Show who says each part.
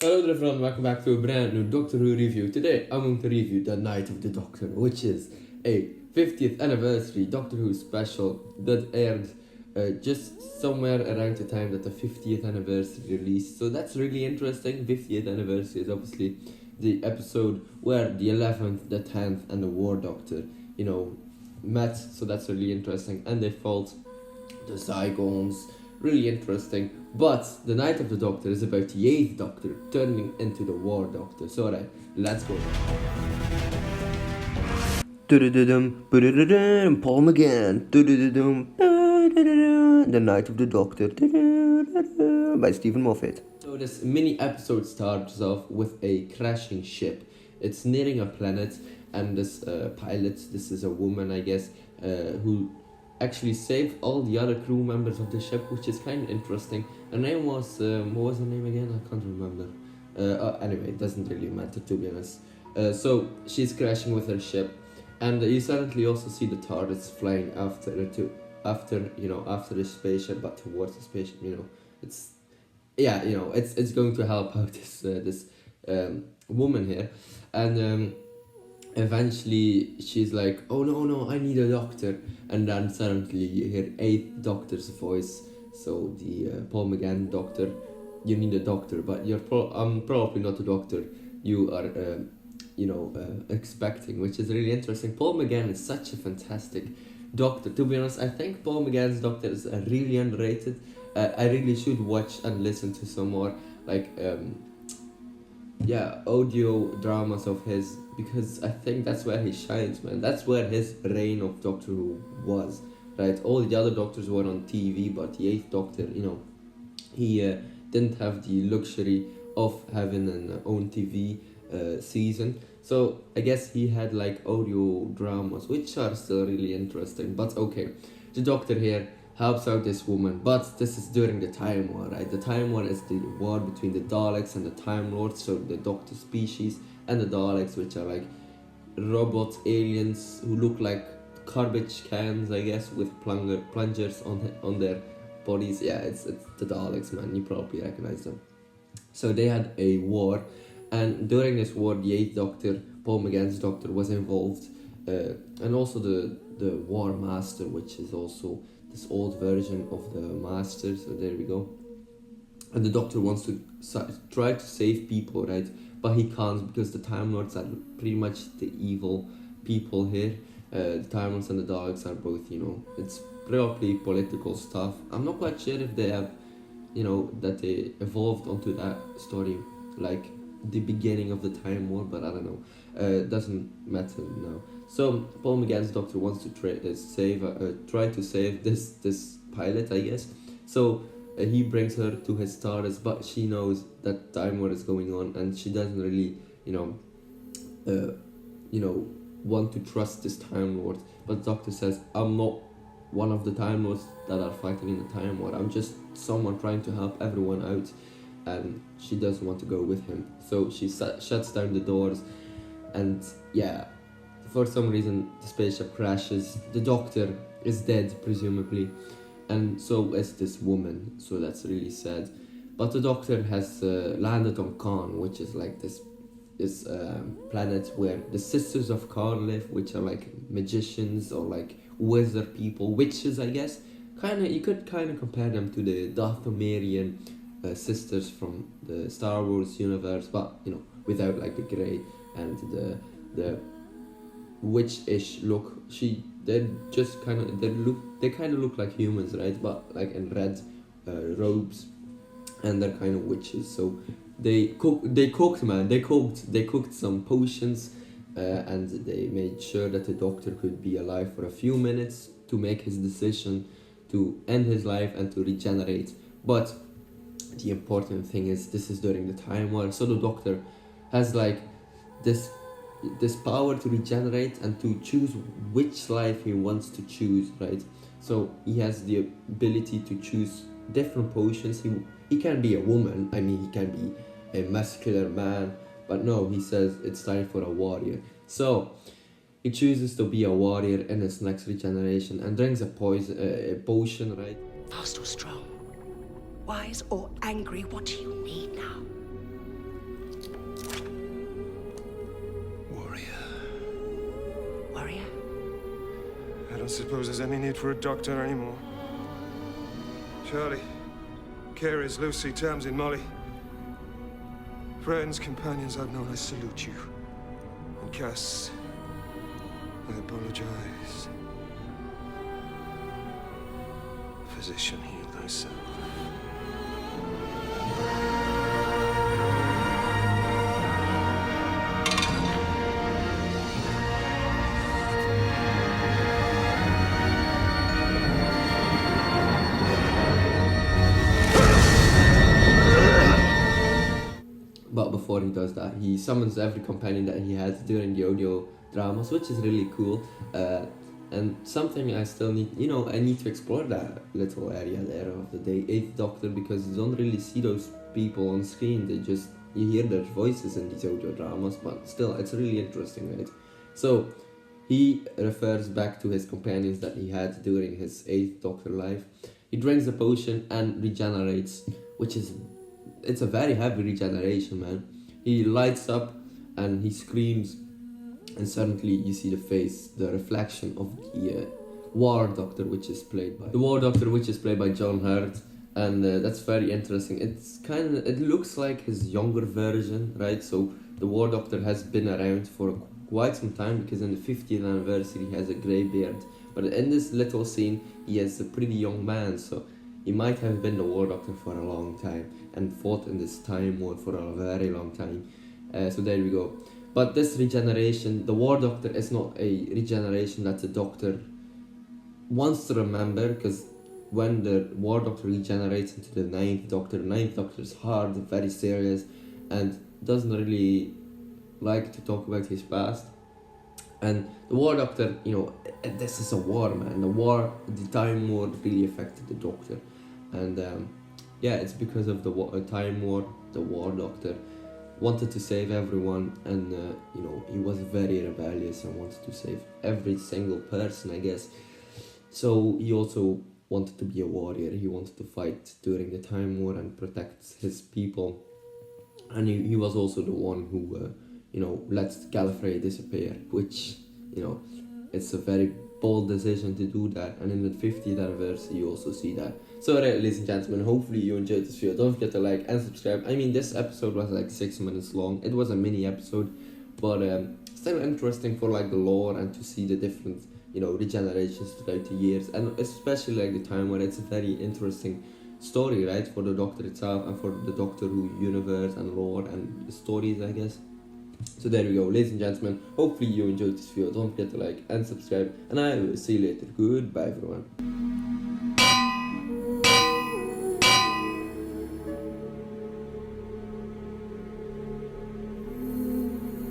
Speaker 1: Hello there everyone, welcome back to a brand new Doctor Who review. Today I'm going to review The Night of the Doctor, which is a 50th anniversary Doctor Who special that aired just somewhere around the time that the 50th anniversary released. So that's really interesting. 50th anniversary is obviously the episode where the 11th, the 10th and the War Doctor, met. So that's really interesting. And they fought the Zygons, really interesting. But the Night of the Doctor is about the 8th Doctor turning into the War Doctor. So alright, let's go. Paul McGann. The Night of the Doctor by Stephen Moffat. So this mini episode starts off with a crashing ship. It's nearing a planet, and this pilot, this is a woman, I guess, who actually saved all the other crew members of the ship, which is kind of interesting. Her name was, what was her name again? I can't remember. Anyway, it doesn't really matter, to be honest. So she's crashing with her ship, and you suddenly also see the TARDIS flying after the spaceship, but towards the spaceship. It's going to help out this woman here, and eventually she's like, oh no, I need a doctor. And then suddenly you hear 8th Doctor's voice. So the Paul McGann Doctor, you need a doctor, but I'm probably not a doctor you are expecting, which is really interesting. Paul McGann is such a fantastic doctor. To be honest, I think Paul McGann's Doctor is really underrated. I really should watch and listen to some more audio dramas of his, because I think that's where he shines, man. That's where his reign of Doctor Who was, right? All the other doctors were on TV, but the 8th Doctor, he didn't have the luxury of having an own TV season. So I guess he had like audio dramas, which are still really interesting. But okay, the Doctor here helps out this woman, but this is during the Time War, right? The Time War is the war between the Daleks and the Time Lords, so the Doctor species, and the Daleks, which are like robot aliens who look like garbage cans, I guess, with plungers on their bodies. Yeah, it's the Daleks, man. You probably recognize them. So they had a war, and during this war, the 8th Doctor, Paul McGann's Doctor, was involved, and also the War Master, which is also this old version of the Master. So there we go. And the Doctor wants to try to save people, right? But he can't, because the Time Lords are pretty much the evil people here. The Time Lords and the Daleks are both, it's probably political stuff. I'm not quite sure if they have, that they evolved onto that story, like the beginning of the Time War, but I don't know. It doesn't matter now. So Paul McGann's Doctor wants to try to save this pilot, I guess. So he brings her to his TARDIS, but she knows that Time War is going on, and she doesn't really, want to trust this Time Lord. But the Doctor says, I'm not one of the Time Lords that are fighting in the Time War. I'm just someone trying to help everyone out, and she doesn't want to go with him. So she shuts down the doors, and for some reason the spaceship crashes. The Doctor is dead, presumably, and so is this woman. So that's really sad. But the Doctor has landed on Khan, which is like this planet where the Sisters of Khan live, which are like magicians or like wizard people, witches, I guess. You could compare them to the Dathomirian sisters from the Star Wars universe, but without like the grey and the witch-ish look. They kind of look like humans, right? But like in red robes, and they're kind of witches. So they cooked some potions, and they made sure that the Doctor could be alive for a few minutes to make his decision to end his life and to regenerate. But the important thing is, this is during the Time War, so the Doctor has like this power to regenerate and to choose which life he wants to choose, right? So he has the ability to choose different potions. He can be a woman, he can be a muscular man, but no, he says it's time for a warrior. So he chooses to be a warrior in his next regeneration and drinks a potion, right?
Speaker 2: Fast or strong, wise or angry, what do you need now? don't suppose there's any need for a doctor anymore. Charlie, Carey's, Lucy, Tamsin, Molly. Friends, companions I've known, I salute you. And Cass, I apologize. Physician, heal thyself.
Speaker 1: But before he does that, he summons every companion that he has during the audio dramas, which is really cool. And something I still need, I need to explore that little area there of the Eighth Doctor, because you don't really see those people on screen. You hear their voices in these audio dramas, but still, it's really interesting, right? So he refers back to his companions that he had during his Eighth Doctor life. He drinks the potion and regenerates, it's a very heavy regeneration, man. He lights up and he screams, and suddenly you see the reflection of the War Doctor, which is played by John Hurt, and that's very interesting. It looks like his younger version, right? So the War Doctor has been around for quite some time, because in the 50th anniversary he has a grey beard, but in this little scene he is a pretty young man, so he might have been the War Doctor for a long time and fought in this time war for a very long time. So there we go. But this regeneration, the War Doctor is not a regeneration that the Doctor wants to remember, because when the War Doctor regenerates into the Ninth Doctor is hard, very serious, and doesn't really like to talk about his past. And the War Doctor, this is a war, man. The Time War really affected the Doctor. And it's because of the Time War, the War Doctor wanted to save everyone, and he was very rebellious and wanted to save every single person, I guess. So he also wanted to be a warrior. He wanted to fight during the Time War and protect his people. And he was also the one who let Gallifrey disappear, which it's a very bold decision to do that, and in the 50th anniversary you also see that. So ladies and gentlemen, hopefully you enjoyed this video. Don't forget to like and subscribe. I mean, this episode was like 6 minutes long. It was a mini episode, but still interesting for like the lore and to see the different regenerations throughout the years, and especially like the Time War. It's a very interesting story, right, for the Doctor itself and for the Doctor Who universe and lore and the stories, I guess. So there we go, ladies and gentlemen. Hopefully you enjoyed this video. Don't forget to like and subscribe, and I will see you later. Goodbye, everyone.